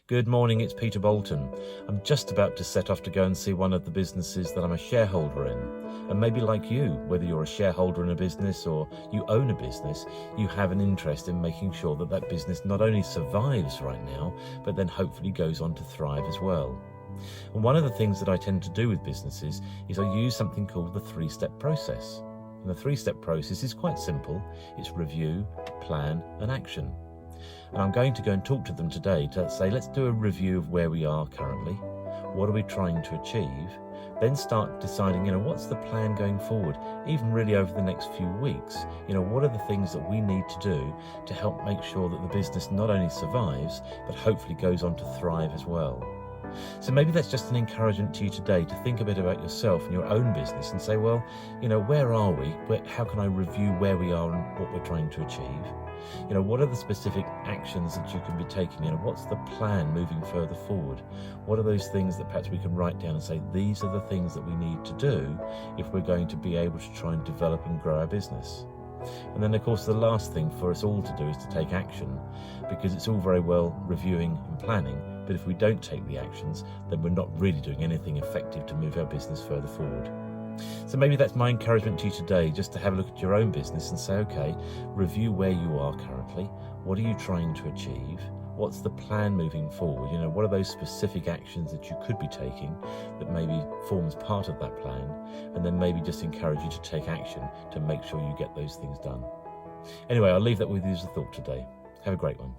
Good morning, it's Peter Boulton. I'm just about to set off to go and see one of the businesses that I'm a shareholder in. And maybe like you, whether you're a shareholder in a business or you own a business, you have an interest in making sure that that business not only survives right now, but then hopefully goes on to thrive as well. And one of the things that I tend to do with businesses is I use something called the three-step process. And the three-step process is quite simple. It's review, plan, and action. And I'm going to go and talk to them today to say, let's do a review of where we are currently. What are we trying to achieve? Then start deciding, what's the plan going forward, even really over the next few weeks? What are the things that we need to do to help make sure that the business not only survives, but hopefully goes on to thrive as well? So maybe that's just an encouragement to you today to think a bit about yourself and your own business and say, well, where are we? How can I review where we are and what we're trying to achieve? What are the specific actions that you can be taking? What's the plan moving further forward? What are those things that perhaps we can write down and say, these are the things that we need to do if we're going to be able to try and develop and grow our business? And then, of course, the last thing for us all to do is to take action, because it's all very well reviewing and planning, but if we don't take the actions, then we're not really doing anything effective to move our business further forward. So maybe that's my encouragement to you today, just to have a look at your own business and say, okay, review where you are currently. What are you trying to achieve? What's the plan moving forward? What are those specific actions that you could be taking that maybe forms part of that plan? And then maybe just encourage you to take action to make sure you get those things done. Anyway, I'll leave that with you as a thought today. Have a great one.